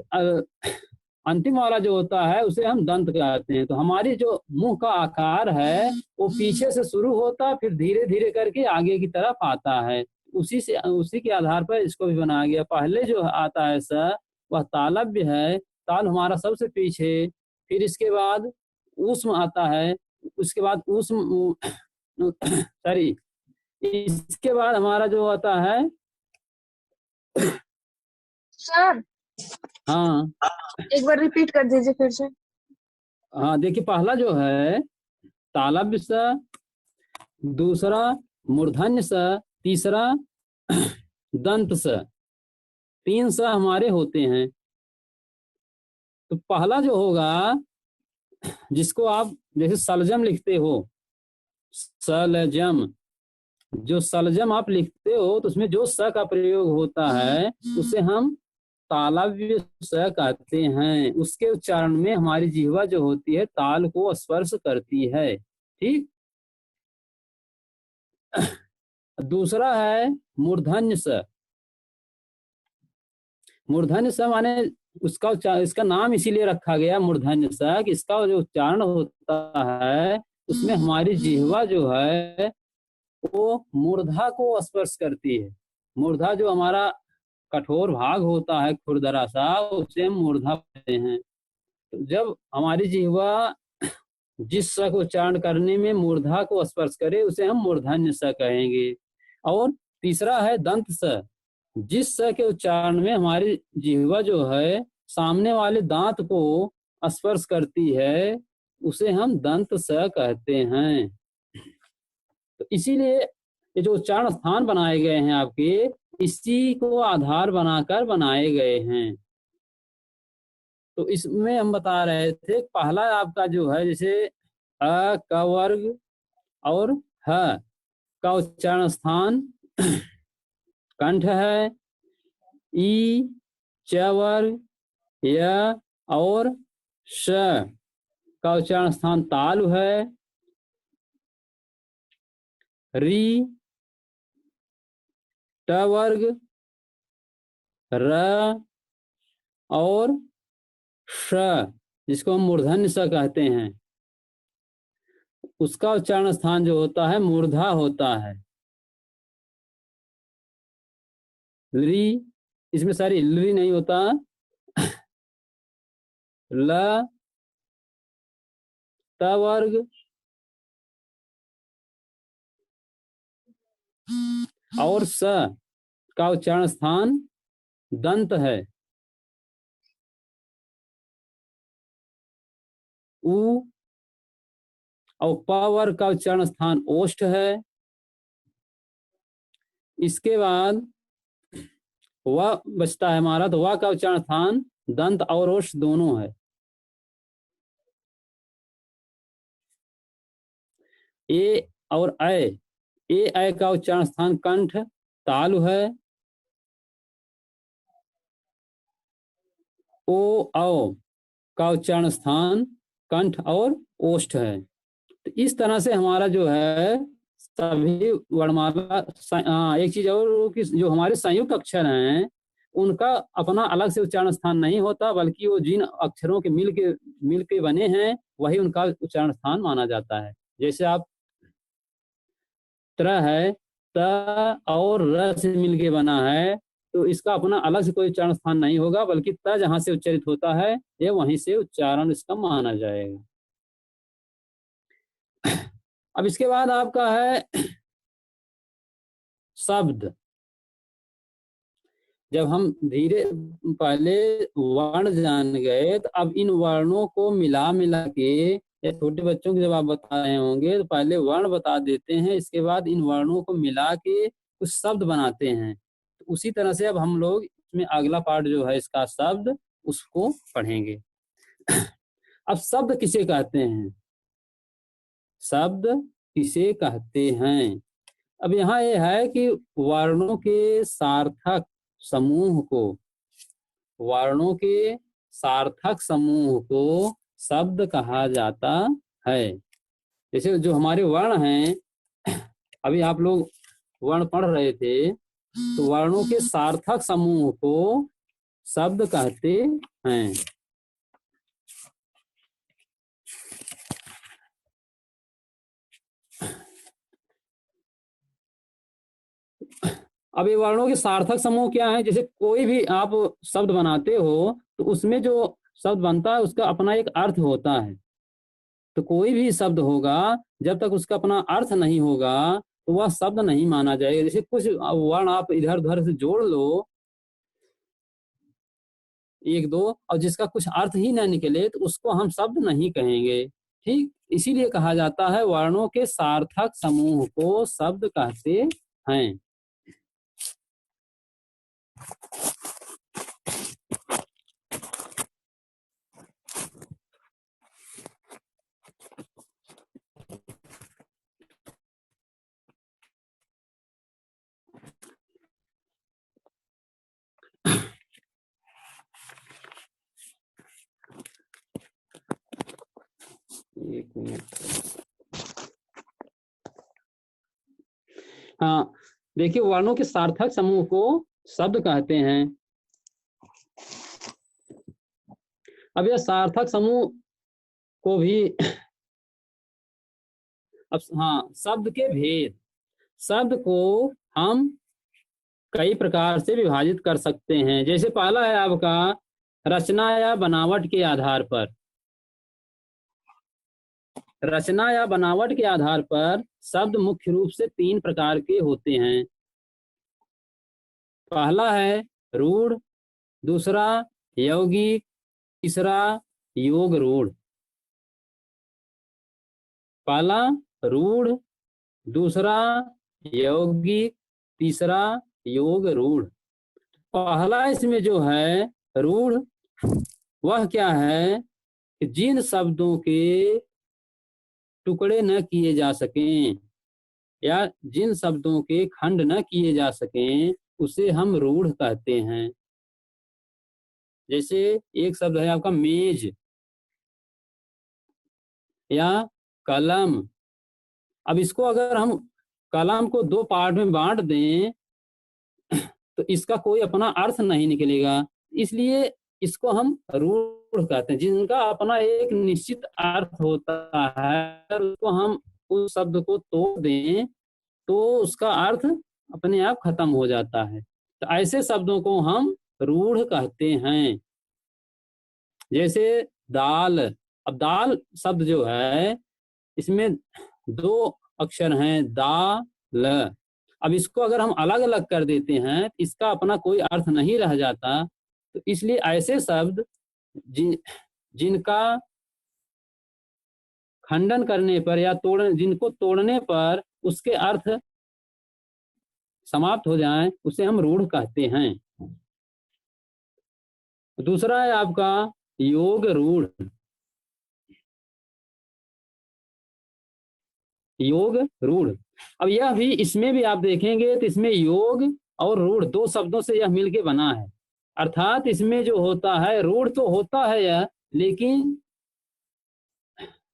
अंतिम वाला जो होता है उसे हम दंत कहते हैं। तो हमारी जो मुंह का आकार है वो पीछे से शुरू होता है, फिर धीरे धीरे करके आगे की तरफ आता है। उसी के आधार पर इसको भी बनाया गया। पहले जो आता है स वह तालव्य है, ताल हमारा सबसे पीछे, फिर इसके बाद ऊष्म आता है, उसके बाद ऊष्म सॉरी, इसके बाद हमारा जो आता है, सर हाँ एक बार रिपीट कर दीजिए फिर से। हाँ, देखिए पहला जो है तालव्य स, दूसरा मूर्धन्य स, तीसरा दंत स, 3 स हमारे होते हैं। तो पहला जो होगा, जिसको आप जैसे सलजम लिखते हो, सलजम, जो सलजम आप लिखते हो तो उसमें जो स का प्रयोग होता है उसे हम तालव्य स कहते हैं। उसके उच्चारण में हमारी जिह्वा जो होती है ताल को स्पर्श करती है। ठीक। दूसरा है मूर्धन्य स। मूर्धन्य स माने इसका नाम इसीलिए रखा गया मूर्धन्य स कि इसका जो उच्चारण होता है उसमें हमारी जिह्वा जो है वो मूर्धा को स्पर्श करती है। मूर्धा जो हमारा कठोर भाग होता है खुरदरा सा, उसे हम मूर्धा कहते हैं। तो जब हमारी जिह्वा जिस स को उच्चारण करने में मूर्धा को स्पर्श करे उसे हम मूर्धन्य स कहेंगे। और तीसरा है दंत स, जिस स के उच्चारण में हमारी जिह्वा जो है सामने वाले दांत को स्पर्श करती है उसे हम दंत स कहते हैं। तो इसीलिए ये जो उच्चारण स्थान बनाए गए हैं आपके, इसी को आधार बनाकर बनाए गए हैं। तो इसमें हम बता रहे थे पहला आपका जो है जैसे अ, क वर्ग और ह का उच्चारण स्थान कंठ है, ई, च वर्ग, य और श का उच्चारण स्थान तालु है, री, ट वर्ग, र और श, जिसको हम मूर्धन्य स कहते हैं, उसका उच्चारण स्थान जो होता है मूर्धा होता है। री, इसमें सारी ली नहीं होता, ल, त वर्ग और स का उच्चारण स्थान दंत है। उ, और प वर्ग का उच्चारण स्थान ओष्ठ है। इसके बाद व बचता है हमारा, तो व का उच्चारण स्थान दंत और ओष्ठ दोनों है। ए और ए का उच्चारण स्थान कंठ तालु है। ओ औ का उच्चारण स्थान कंठ और ओष्ठ है। तो इस तरह से हमारा जो है सभी वर्णमाला, एक चीज और कि जो हमारे संयुक्त अक्षर हैं उनका अपना अलग से उच्चारण स्थान नहीं होता, बल्कि वो जिन अक्षरों के मिल के बने हैं वही उनका उच्चारण स्थान माना जाता है। जैसे आप त्र है, त और र से मिल के बना है, तो इसका अपना अलग से कोई उच्चारण स्थान नहीं होगा, बल्कि त जहां से उच्चारित होता है ये वहीं से उच्चारण इसका माना जाएगा। अब इसके बाद आपका है शब्द। जब हम धीरे पहले वर्ण जान गए, तो अब इन वर्णों को मिला के, या छोटे बच्चों को जब आप बता रहे होंगे तो पहले वर्ण बता देते हैं, इसके बाद इन वर्णों को मिला के कुछ शब्द बनाते हैं। तो उसी तरह से अब हम लोग इसमें अगला पार्ट जो है इसका शब्द, उसको पढ़ेंगे। अब शब्द किसे कहते हैं? शब्द किसे कहते हैं? अब यहाँ ये है कि वर्णों के सार्थक समूह को, वर्णों के सार्थक समूह को शब्द कहा जाता है। जैसे जो हमारे वर्ण हैं, अभी आप लोग वर्ण पढ़ रहे थे, तो वर्णों के सार्थक समूह को शब्द कहते हैं। अब ये वर्णों के सार्थक समूह क्या है? जैसे कोई भी आप शब्द बनाते हो तो उसमें जो शब्द बनता है उसका अपना एक अर्थ होता है। तो कोई भी शब्द होगा, जब तक उसका अपना अर्थ नहीं होगा तो वह शब्द नहीं माना जाएगा। जैसे कुछ वर्ण आप इधर उधर से जोड़ लो, एक दो, और जिसका कुछ अर्थ ही न निकले, तो उसको हम शब्द नहीं कहेंगे। ठीक, इसीलिए कहा जाता है वर्णों के सार्थक समूह को शब्द कहते हैं। एक मिनट। हाँ, देखिए वर्णों के सार्थक समूह को शब्द कहते हैं। अब यह सार्थक समूह को भी अब हाँ, शब्द के भेद। शब्द को हम कई प्रकार से विभाजित कर सकते हैं। जैसे पहला है आपका रचना या बनावट के आधार पर। रचना या बनावट के आधार पर शब्द मुख्य रूप से 3 प्रकार के होते हैं। पहला है रूढ़, दूसरा यौगिक, तीसरा योग रूढ़। पहला रूढ़, दूसरा यौगिक, तीसरा योग रूढ़। पहला इसमें जो है रूढ़, वह क्या है कि जिन शब्दों के टुकड़े न किए जा सकें या जिन शब्दों के खंड न किए जा सकें उसे हम रूढ़ कहते हैं। जैसे एक शब्द है आपका मेज या कलम। अब इसको अगर हम कलम को 2 पार्ट में बांट दें तो इसका कोई अपना अर्थ नहीं निकलेगा, इसलिए इसको हम रूढ़ कहते हैं। जिनका अपना एक निश्चित अर्थ होता है, उसको हम उस शब्द को तोड़ दें तो उसका अर्थ अपने आप खत्म हो जाता है। तो ऐसे शब्दों को हम रूढ़ कहते हैं। जैसे दाल। अब दाल शब्द जो है इसमें 2 अक्षर हैं, दा ल। अब इसको अगर हम अलग अलग कर देते हैं, इसका अपना कोई अर्थ नहीं रह जाता। तो इसलिए ऐसे शब्द जिनका खंडन करने पर या जिनको तोड़ने पर उसके अर्थ समाप्त हो जाएं, उसे हम रूढ़ कहते हैं। दूसरा है आपका योग रूढ़। योग रूढ़, अब यह भी, इसमें भी आप देखेंगे तो इसमें योग और रूढ़ दो शब्दों से यह मिलके बना है। अर्थात इसमें जो होता है, रूढ़ तो होता है यह, लेकिन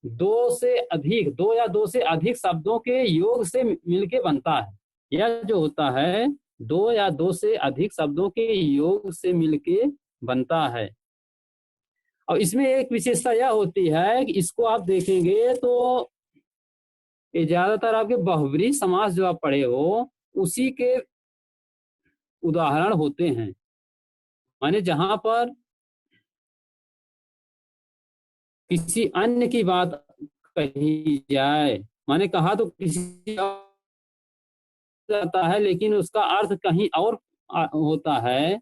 दो या दो से अधिक शब्दों के योग से मिलके बनता है। यह जो होता है दो या दो से अधिक शब्दों के योग से मिलके बनता है। और इसमें एक विशेषता यह होती है कि इसको आप देखेंगे तो ये ज्यादातर आपके बहुब्रीहि समास जो आप पढ़े हो उसी के उदाहरण होते हैं। माने जहां पर किसी अन्य की बात कही जाए, माने कहा तो किसी जाता है लेकिन उसका अर्थ कहीं और होता है,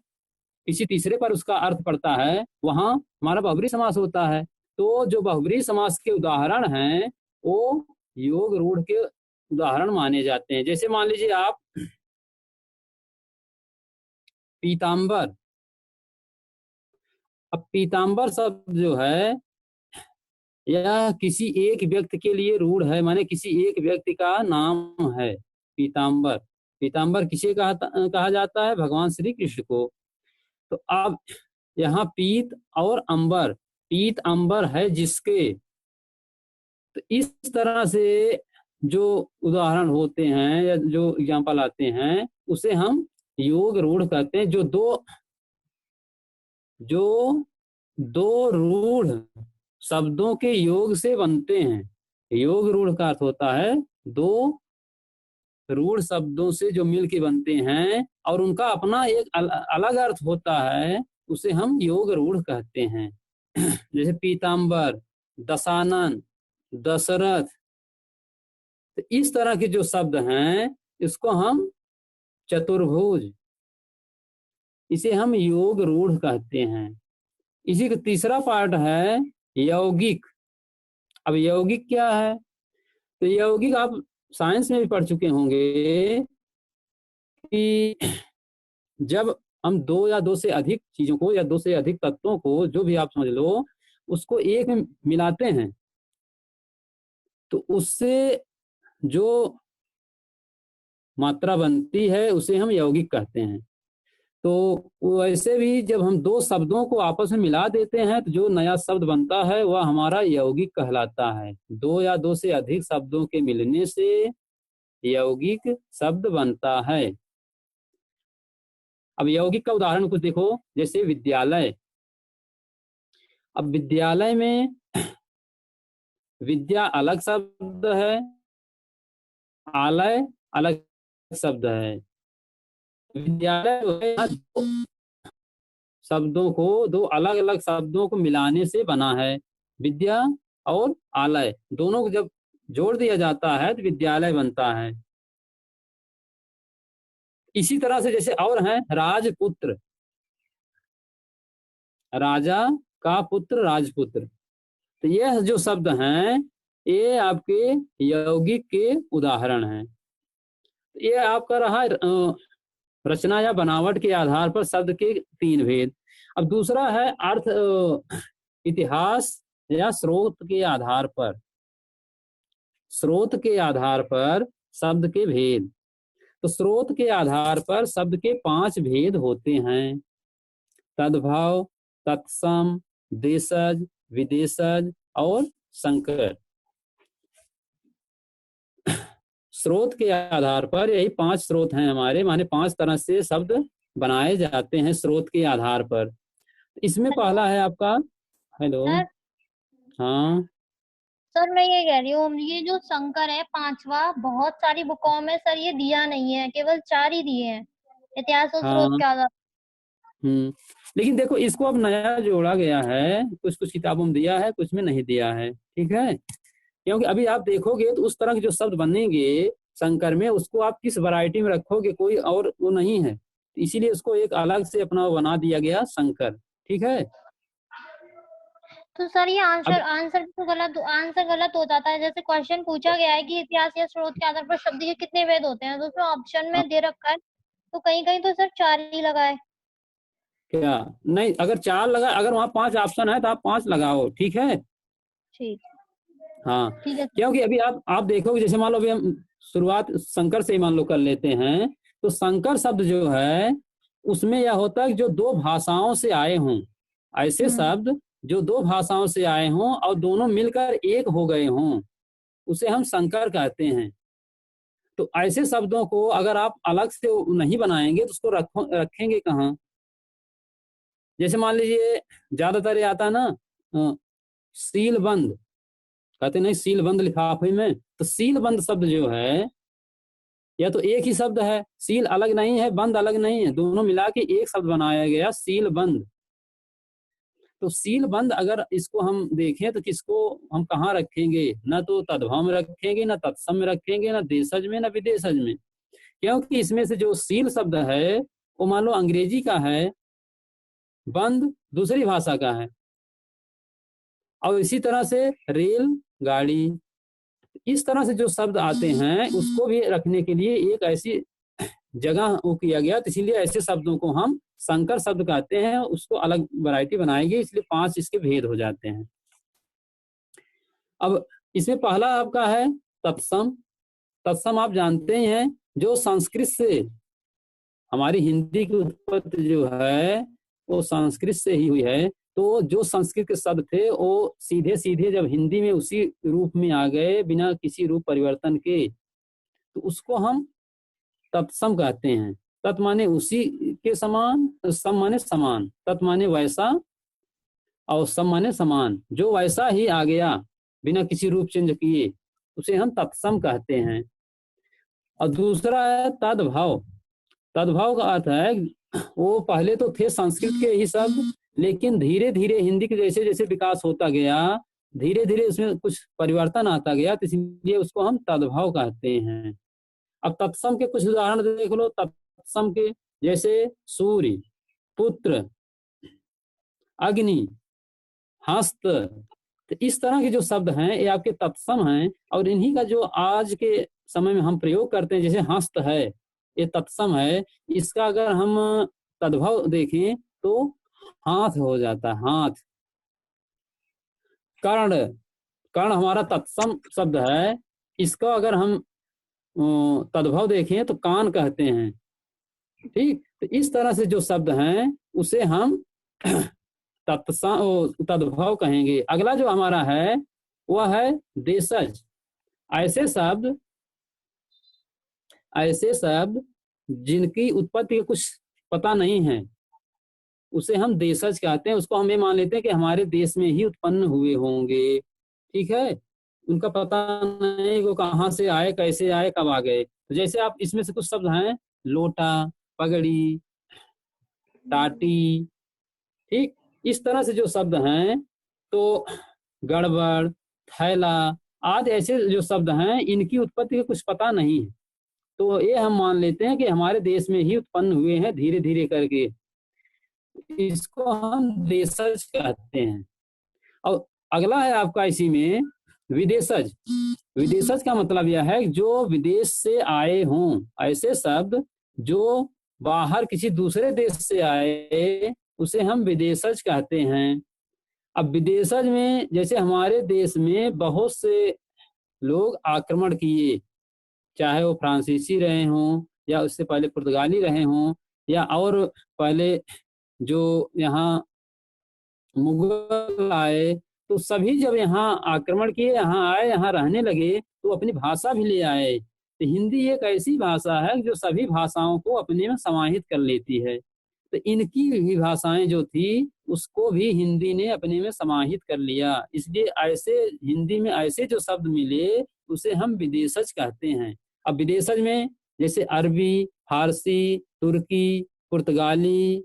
किसी तीसरे पर उसका अर्थ पड़ता है, वहां हमारा बहुब्रीहि समास होता है। तो जो बहुब्रीहि समास के उदाहरण हैं वो योग रूढ़ के उदाहरण माने जाते हैं। जैसे मान लीजिए आप पीतांबर। अब पीतांबर शब्द जो है यह किसी एक व्यक्ति के लिए रूढ़ है, माने किसी एक व्यक्ति का नाम है पीतांबर। पीतांबर किसे कहा जाता है? भगवान श्री कृष्ण को। तो अब यहाँ पीत और अंबर, पीत अंबर है जिसके, तो इस तरह से जो उदाहरण होते हैं या जो एग्जाम्पल आते हैं उसे हम योग रूढ़ कहते हैं। जो दो रूढ़ शब्दों के योग से बनते हैं। योग रूढ़ का अर्थ होता है दो रूढ़ शब्दों से जो मिल के बनते हैं और उनका अपना एक अलग अर्थ होता है, उसे हम योग रूढ़ कहते हैं। जैसे पीतांबर, दशानन, दशरथ, तो इस तरह के जो शब्द हैं इसको हम चतुर्भुज, इसे हम योग रूढ़ कहते हैं। इसी का तीसरा पार्ट है यौगिक। अब यौगिक क्या है? तो यौगिक आप साइंस में भी पढ़ चुके होंगे कि जब हम दो या दो से अधिक चीजों को या दो से अधिक तत्वों को, जो भी आप समझ लो, उसको एक में मिलाते हैं तो उससे जो मात्रा बनती है उसे हम यौगिक कहते हैं। तो वैसे भी जब हम दो शब्दों को आपस में मिला देते हैं तो जो नया शब्द बनता है वह हमारा यौगिक कहलाता है। दो या दो से अधिक शब्दों के मिलने से यौगिक शब्द बनता है। अब यौगिक का उदाहरण कुछ देखो, जैसे विद्यालय। अब विद्यालय में विद्या अलग शब्द है, आलय अलग शब्द है। विद्यालय दो शब्दों को, दो अलग अलग शब्दों को मिलाने से बना है। विद्या और आलय दोनों को जब जोड़ दिया जाता है तो विद्यालय बनता है। इसी तरह से जैसे और हैं राजपुत्र, राजा का पुत्र राजपुत्र। तो यह जो शब्द हैं ये आपके यौगिक के उदाहरण हैं। ये आपका रहा रचना या बनावट के आधार पर शब्द के तीन भेद। अब दूसरा है अर्थ इतिहास या स्रोत के आधार पर। स्रोत के आधार पर शब्द के भेद। तो स्रोत के आधार पर शब्द के 5 भेद होते हैं: तद्भव, तत्सम, देशज, विदेशज और संकर। स्रोत के आधार पर यही 5 स्रोत हैं हमारे, माने 5 तरह से शब्द बनाए जाते हैं स्रोत के आधार पर। इसमें पहला है आपका, हेलो, सर, हाँ सर मैं ये कह रही हूँ, ये जो संकर है 5वां, बहुत सारी बुकों में सर ये दिया नहीं है, केवल 4 ही दिए हैं इतिहास और स्रोत हाँ के आधार। लेकिन देखो इसको अब नया जोड़ा गया है, कुछ कुछ किताबों में दिया है, कुछ में नहीं दिया है, ठीक है। क्योंकि अभी आप देखोगे तो उस तरह के जो शब्द बनेंगे संकर में, उसको आप किस वैरायटी में रखोगे, कोई और वो नहीं है, इसीलिए उसको एक अलग से अपना बना दिया गया संकर, ठीक है। तो सर ये आंसर गलत हो जाता है। जैसे क्वेश्चन पूछा गया है कि इतिहास या स्रोत के आधार पर शब्द के कितने भेद होते हैं, तो उसमें ऑप्शन में दे रखा है, तो कहीं कहीं तो सर 4 ही लगा है। क्या नहीं, अगर 4 लगा, अगर वहाँ 5 ऑप्शन है तो आप 5 लगाओ, ठीक है। ठीक हाँ, ठीक है। क्योंकि अभी आप देखोगे, जैसे मान लो अभी हम शुरुआत शंकर से ही मान लो कर लेते हैं, तो शंकर शब्द जो है उसमें यह होता है कि जो 2 भाषाओं से आए हों, ऐसे शब्द जो 2 भाषाओं से आए हों और दोनों मिलकर एक हो गए हों, उसे हम संकर कहते हैं। तो ऐसे शब्दों को अगर आप अलग से नहीं बनाएंगे तो उसको रखेंगे कहाँ। जैसे मान लीजिए ज्यादातर ये आता है ना, सील बंद, कहते नहीं सील बंद लिफाफे में, तो सील बंद शब्द जो है या तो एक ही शब्द है, सील अलग नहीं है, बंद अलग नहीं है, दोनों मिला के एक शब्द बनाया गया सील बंद। तो सील बंद अगर इसको हम देखें तो किसको हम कहाँ रखेंगे, ना तो तद्भव में रखेंगे, ना तत्सम में रखेंगे, ना देशज में, ना विदेशज में, क्योंकि इसमें से जो सील शब्द है वो मान लो अंग्रेजी का है, बंद दूसरी भाषा का है, और इसी तरह से रेल गाड़ी, इस तरह से जो शब्द आते हैं उसको भी रखने के लिए एक ऐसी जगह वो किया गया, तो इसीलिए ऐसे शब्दों को हम संकर शब्द कहते हैं, उसको अलग वैरायटी बनाएंगे, इसलिए 5 इसके भेद हो जाते हैं। अब इसमें पहला आपका है तत्सम। तत्सम आप जानते ही हैं, जो संस्कृत से, हमारी हिंदी की उत्पत्ति जो है वो संस्कृत से ही हुई है, तो जो संस्कृत के शब्द थे वो सीधे सीधे जब हिंदी में उसी रूप में आ गए बिना किसी रूप परिवर्तन के, तो उसको हम तत्सम कहते हैं। तत् माने उसी के समान, सम माने समान, तत् माने वैसा और सम माने समान, जो वैसा ही आ गया बिना किसी रूप चेंज किए उसे हम तत्सम कहते हैं। और दूसरा है तद्भव। तद्भव का अर्थ है वो पहले तो थे संस्कृत के ही शब्द, लेकिन धीरे धीरे हिंदी के जैसे जैसे विकास होता गया, धीरे धीरे उसमें कुछ परिवर्तन आता गया, तो इसलिए उसको हम तद्भव कहते हैं। अब तत्सम के कुछ उदाहरण देख लो। तत्सम के जैसे सूर्य, पुत्र, अग्नि, हस्त, तो इस तरह के जो शब्द हैं ये आपके तत्सम हैं, और इन्हीं का जो आज के समय में हम प्रयोग करते हैं, जैसे हस्त है ये तत्सम है, इसका अगर हम तद्भव देखें तो हाथ हो जाता है, हाथ। कर्ण, कर्ण हमारा तत्सम शब्द है, इसका अगर हम तद्भव देखें तो कान कहते हैं, ठीक। तो इस तरह से जो शब्द हैं उसे हम तद्भव कहेंगे। अगला जो हमारा है वह है देशज। ऐसे शब्द जिनकी उत्पत्ति का कुछ पता नहीं है उसे हम देशज कहते हैं। उसको हम ये मान लेते हैं कि हमारे देश में ही उत्पन्न हुए होंगे, ठीक है, उनका पता नहीं वो कहाँ से आए, कैसे आए, कब आ गए। तो जैसे आप इसमें से कुछ शब्द हैं, लोटा, पगड़ी, टाटी, ठीक, इस तरह से जो शब्द हैं, तो गड़बड़, थैला आदि ऐसे जो शब्द हैं इनकी उत्पत्ति का कुछ पता नहीं है, तो ये हम मान लेते हैं कि हमारे देश में ही उत्पन्न हुए हैं धीरे धीरे करके, इसको हम देशज कहते हैं। और अगला है आपका इसी में विदेशज। विदेशज का मतलब यह है जो विदेश से आए हों, ऐसे शब्द जो बाहर किसी दूसरे देश से आए उसे हम विदेशज कहते हैं। अब विदेशज में जैसे हमारे देश में बहुत से लोग आक्रमण किए, चाहे वो फ्रांसीसी रहे हों या उससे पहले पुर्तगाली रहे हों या और पहले जो यहाँ मुगल आए, तो सभी जब यहाँ आक्रमण किए, यहाँ आए, यहाँ रहने लगे, तो अपनी भाषा भी ले आए। तो हिंदी एक ऐसी भाषा है जो सभी भाषाओं को अपने में समाहित कर लेती है, तो इनकी भी भाषाएं जो थी उसको भी हिंदी ने अपने में समाहित कर लिया, इसलिए ऐसे हिंदी में ऐसे जो शब्द मिले उसे हम विदेशज कहते हैं। अब विदेशज में जैसे अरबी, फारसी, तुर्की, पुर्तगाली,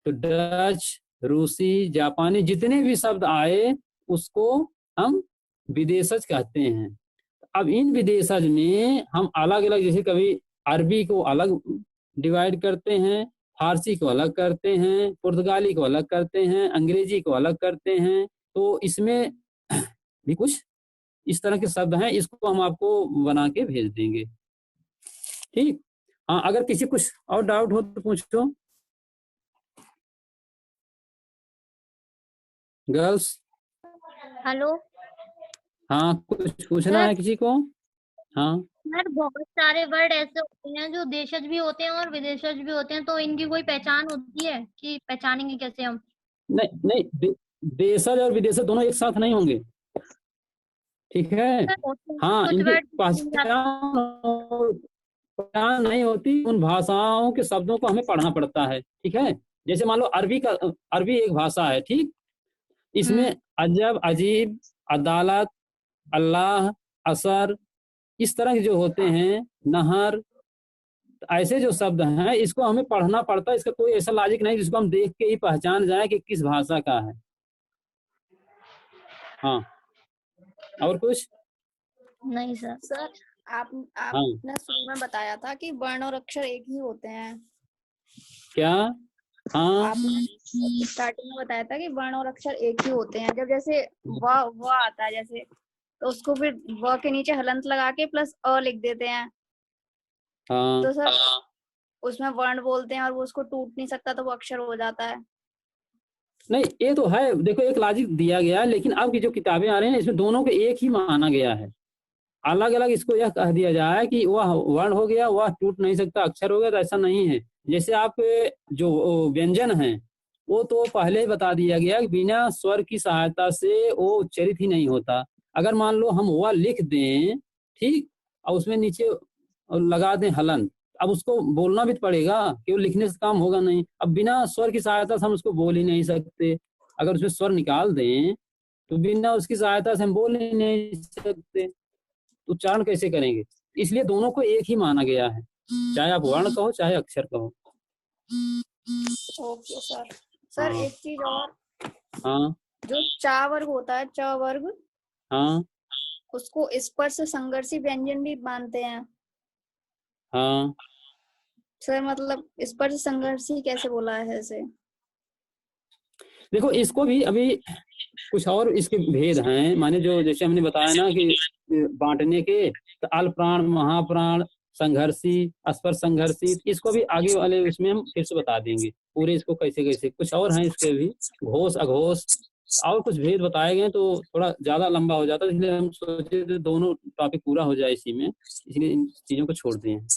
तो डच, रूसी, जापानी, जितने भी शब्द आए उसको हम विदेशज कहते हैं। अब इन विदेशज में हम अलग अलग, जैसे कभी अरबी को अलग डिवाइड करते हैं, फारसी को अलग करते हैं, पुर्तगाली को अलग करते हैं, अंग्रेजी को अलग करते हैं। तो इसमें भी कुछ इस तरह के शब्द हैं, इसको हम आपको बना के भेज देंगे। ठीक। हाँ, अगर किसी कुछ और डाउट हो तो पूछो। गर्ल्स, हेलो हाँ, कुछ पूछना सर। है किसी को? हाँ, सर बहुत सारे वर्ड ऐसे होते हैं जो देशज भी होते हैं और विदेशज भी होते हैं, तो इनकी कोई पहचान होती है कि पहचानेंगे कैसे हम? नहीं नहीं, देशज और विदेशज दोनों एक साथ नहीं होंगे। ठीक है। सर होते हैं, हाँ, कुछ इनकी वर्ड पहचान नहीं होती। उन भाषाओं के शब्दों को हमें पढ़ना पड़ता है। ठीक है। जैसे मान लो अरबी एक भाषा है। ठीक। इसमें अजब, अजीब, अदालत, अल्लाह, असर, इस तरह के जो होते हैं, नहर, ऐसे जो शब्द हैं, इसको हमें पढ़ना पड़ता है। इसका कोई ऐसा लॉजिक नहीं जिसको हम देख के ही पहचान जाए कि किस भाषा का है। हाँ, और कुछ? नहीं सर। सर हाँ, आपने शुरू में बताया था कि वर्ण और अक्षर एक ही होते हैं। क्या? हाँ, आपने स्टार्टिंग में बताया था कि वर्ण और अक्षर एक ही होते हैं। जब जैसे व आता है जैसे, तो उसको फिर व के नीचे हलंत लगा के प्लस अ लिख देते हैं। हाँ, तो सर उसमें वर्ण बोलते हैं और वो उसको टूट नहीं सकता, तो वो अक्षर हो जाता है। नहीं, ये तो है। देखो, एक लॉजिक दिया गया है, लेकिन अब की जो किताबें आ रही हैं इसमें दोनों को एक ही माना गया है। अलग अलग इसको यह कह दिया जाए कि वह वर्ण हो गया, वह टूट नहीं सकता, अक्षर हो गया, तो ऐसा नहीं है। जैसे आप जो व्यंजन हैं, वो तो पहले ही बता दिया गया कि बिना स्वर की सहायता से वो उच्चरित ही नहीं होता। अगर मान लो हम वह लिख दें, ठीक, और उसमें नीचे लगा दें हलन, अब उसको बोलना भी तो पड़ेगा, केवल लिखने से काम होगा नहीं। अब बिना स्वर की सहायता से हम उसको बोल ही नहीं सकते। अगर उसमें स्वर निकाल दें तो बिना उसकी सहायता से हम बोल ही नहीं सकते, उच्चारण कैसे करेंगे? इसलिए दोनों को एक ही माना गया है, चाहे आप वर्ण कहो चाहे अक्षर कहो। Okay sir. सर हाँ। एक चीज और, हाँ, जो चा वर्ग होता है, च वर्ग, हाँ, उसको स्पर्श संघर्षी व्यंजन भी मानते हैं। हाँ। सर मतलब स्पर्श संघर्षी कैसे बोला है ऐसे? देखो, इसको भी अभी कुछ और इसके भेद हैं। माने जो जैसे हमने बताया ना कि बांटने के, तो अल्प प्राण, महाप्राण, संघर्षी, अस्पर्श संघर्षी, इसको भी आगे वाले उसमें हम फिर से बता देंगे पूरे इसको कैसे कैसे। कुछ और हैं इसके भी, घोष, अघोष, और कुछ भेद बताए गए, तो थोड़ा ज्यादा लंबा हो जाता है, इसलिए हम सोचे थे दोनों टॉपिक पूरा हो जाए इसी में, इसलिए इन चीजों को छोड़ दिए हैं।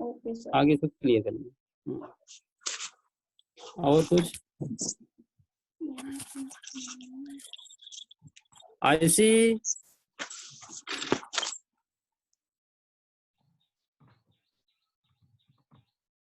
Okay sir. आगे तो क्लियर करेंगे। और कुछ ऐसी